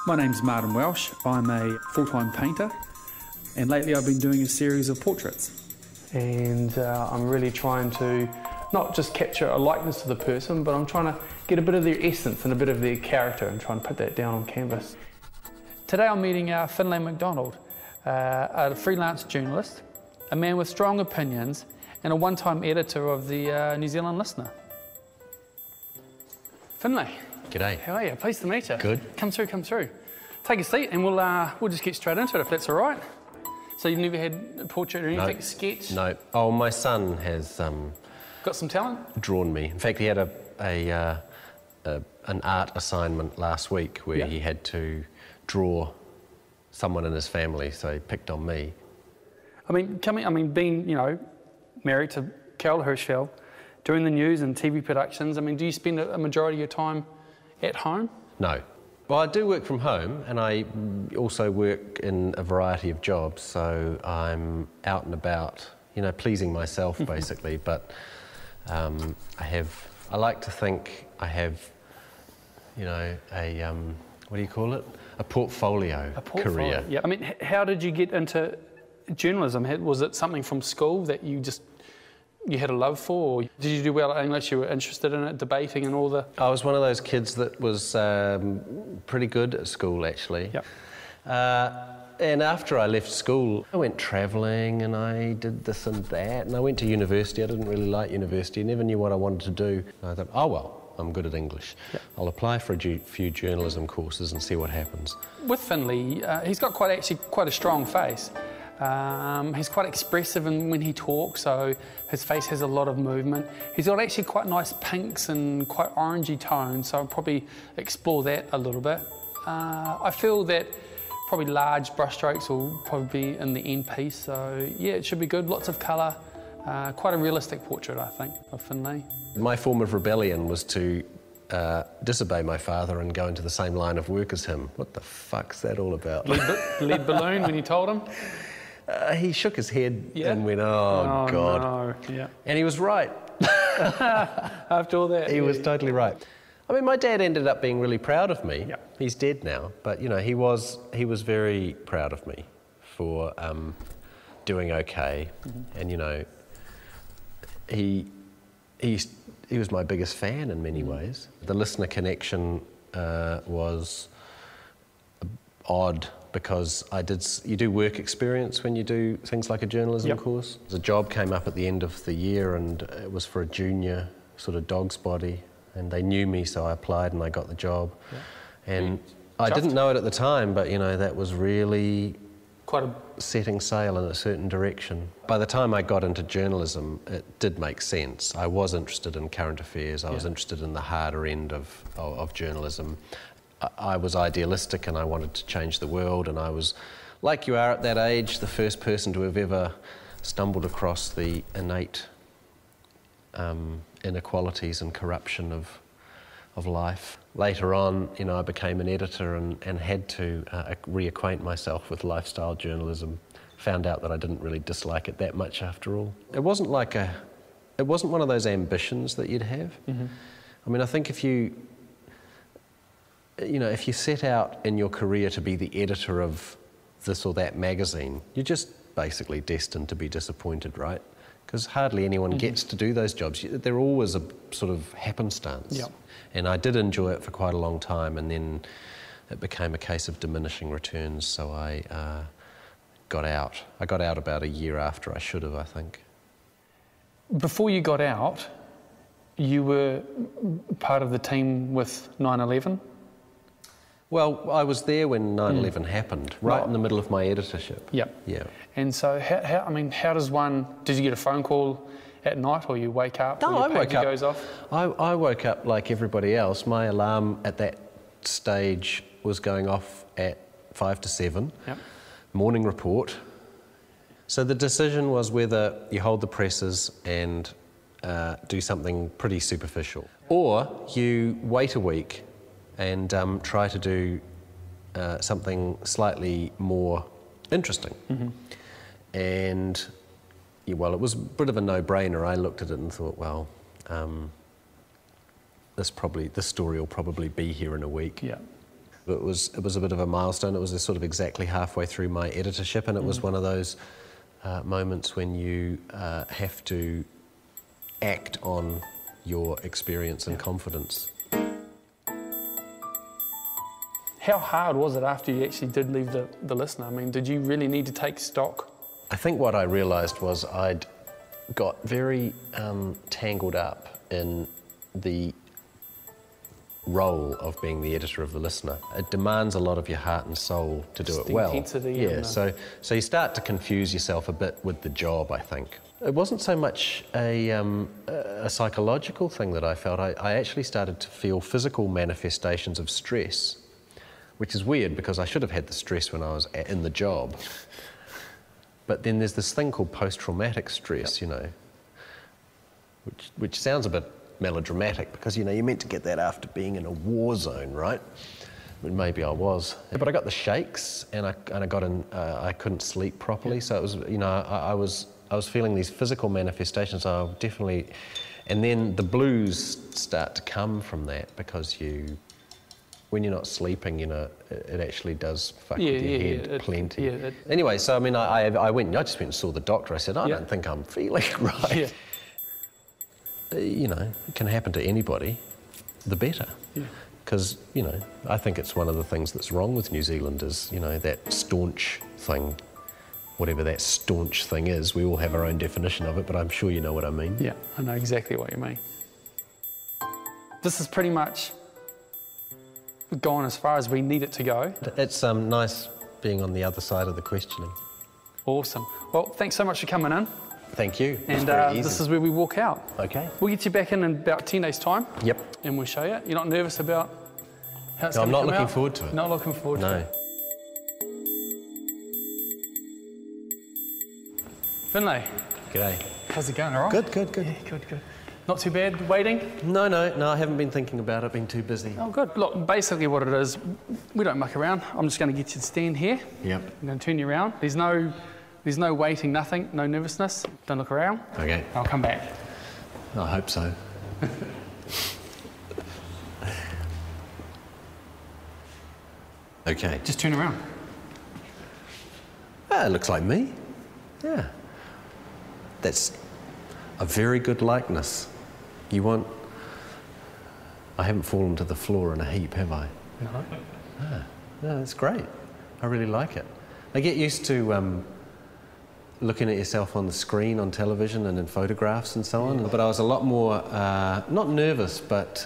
My name's Marty Welch. I'm a full-time painter, and lately I've been doing a series of portraits. And I'm really trying to not just capture a likeness to the person, but I'm trying to get a bit of their essence and a bit of their character and try and put that down on canvas. Today I'm meeting Finlay Mcdonald, a freelance journalist, a man with strong opinions, and a one-time editor of the New Zealand Listener. Finlay. G'day. How are you? Pleased to meet you. Good. Come through, come through. Take a seat and we'll just get straight into it if that's all right. So you've never had a portrait or anything, sketch? No. Oh, my son has got some talent? Drawn me. In fact, he had an art assignment last week where he had to draw someone in his family, so he picked on me. Being, married to Carol Hirschfeld, doing the news and TV productions, do you spend a majority of your time at home? No. Well, I do work from home, and I also work in a variety of jobs, so I'm out and about, pleasing myself basically, but I like to think I have, what do you call it? A portfolio career. Yeah. How did you get into journalism? Was it something from school that you had a love for, or did you do well at English, you were interested in it, debating and all the... I was one of those kids that was pretty good at school, actually. Yep. And after I left school, I went travelling and I did this and that, and I went to university. I didn't really like university, never knew what I wanted to do. And I thought, oh well, I'm good at English. Yep. I'll apply for a few journalism courses and see what happens. With Finlay, he's got quite a strong face. He's quite expressive when he talks, so his face has a lot of movement. He's got actually quite nice pinks and quite orangey tones, so I'll probably explore that a little bit. I feel that probably large brushstrokes will probably be in the end piece, so yeah, it should be good. Lots of colour, quite a realistic portrait, I think, of Finlay. My form of rebellion was to disobey my father and go into the same line of work as him. What the fuck's that all about? Lead balloon when you told him? He shook his head and went, oh God. No. Yeah. And he was right. After all that. He was totally right. My dad ended up being really proud of me. Yep. He's dead now, but he was very proud of me for doing okay. And he was my biggest fan in many ways. The listener connection was odd, because you do work experience when you do things like a journalism course. A job came up at the end of the year, and it was for a junior sort of dog's body, and they knew me, so I applied and I got the job. And I didn't know it at the time, but that was really setting sail in a certain direction. By the time I got into journalism, it did make sense. I was interested in current affairs, I was interested in the harder end of journalism. I was idealistic and I wanted to change the world, and I was, like you are at that age, the first person to have ever stumbled across the innate inequalities and corruption of life. Later on, I became an editor and had to reacquaint myself with lifestyle journalism. Found out that I didn't really dislike it that much after all. It wasn't one of those ambitions that you'd have. I think if you set out in your career to be the editor of this or that magazine, you're just basically destined to be disappointed, right? Because hardly anyone gets to do those jobs. They're always a sort of happenstance. Yep. And I did enjoy it for quite a long time, and then it became a case of diminishing returns, so I got out. I got out about a year after I should have, I think. Before you got out, you were part of the team with 9/11? Well, I was there when 9/11 happened, right in the middle of my editorship. Yep. Yeah. And so, how does one... Did you get a phone call at night, or you wake up? No, I woke up. Goes off? I woke up like everybody else. My alarm at that stage was going off at 5 to 7. Yep. Morning report. So the decision was whether you hold the presses and do something pretty superficial, or you wait a week and try to do something slightly more interesting. And well, it was a bit of a no-brainer. I looked at it and thought, well, this story will probably be here in a week. Yeah. It was a bit of a milestone. It was sort of exactly halfway through my editorship, and it was one of those moments when you have to act on your experience and confidence. How hard was it after you actually did leave the Listener? I mean, did you really need to take stock? I think what I realised was I'd got very tangled up in the role of being the editor of the Listener. It demands a lot of your heart and soul to do it well. Yeah, so you start to confuse yourself a bit with the job, I think. It wasn't so much a psychological thing that I felt. I actually started to feel physical manifestations of stress, which is weird because I should have had the stress when I was in the job. But then there's this thing called post-traumatic stress, you know, which sounds a bit melodramatic because, you know, you're meant to get that after being in a war zone, right? But maybe I was. But I got the shakes, and I got in. I couldn't sleep properly, so it was, you know, I was feeling these physical manifestations. I definitely, and then the blues start to come from that because when you're not sleeping, you know, it actually does fuck with your head plenty. Anyway, so I mean, I just went and saw the doctor. I said, I don't think I'm feeling right. Yeah. You know, it can happen to anybody, the better. Because, you know, I think it's one of the things that's wrong with New Zealand is, you know, that staunch thing, whatever that staunch thing is. We all have our own definition of it, but I'm sure you know what I mean. Yeah, I know exactly what you mean. This is pretty much gone as far as we need it to go. It's nice being on the other side of the questioning. Awesome. Well, thanks so much for coming in. Thank you. And this is where we walk out. Okay. We'll get you back in about 10 days' time. Yep. And we'll show you. You're not nervous about how it's going to come out? I'm not looking forward to it. Not looking forward to it. Finlay. G'day. How's it going, all right? Good. Yeah, good. Not too bad waiting? No, I haven't been thinking about it, been too busy. Oh, good. Look, basically what it is, we don't muck around. I'm just going to get you to stand here. Yep. I'm going to turn you around. There's no waiting, nothing, no nervousness. Don't look around. Okay. I'll come back. I hope so. Okay. Just turn around. It looks like me. Yeah. That's a very good likeness. I haven't fallen to the floor in a heap, have I? No. No, that's great. I really like it. I get used to looking at yourself on the screen on television and in photographs and so on, but I was a lot more, not nervous, but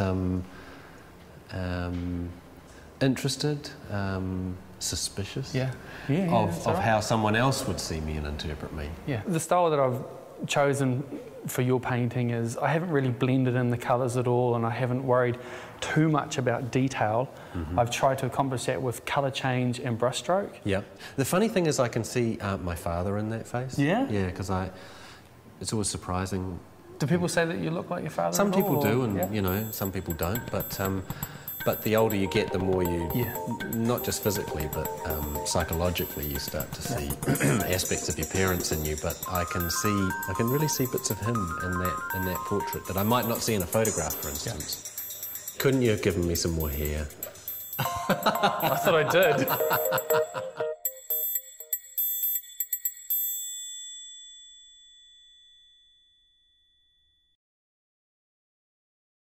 interested, suspicious of how someone else would see me and interpret me. Yeah. The style that I've chosen for your painting is I haven't really blended in the colours at all, and I haven't worried too much about detail. I've tried to accomplish that with colour change and brushstroke. Yeah. The funny thing is I can see my father in that face. Yeah? Yeah, because it's always surprising. Do people say that you look like your father? Some people do, and you know, some people don't. But the older you get, the more you, not just physically, but psychologically, you start to see aspects of your parents in you. But I can really see bits of him in that portrait that I might not see in a photograph, for instance. Couldn't you have given me some more hair? I thought I did.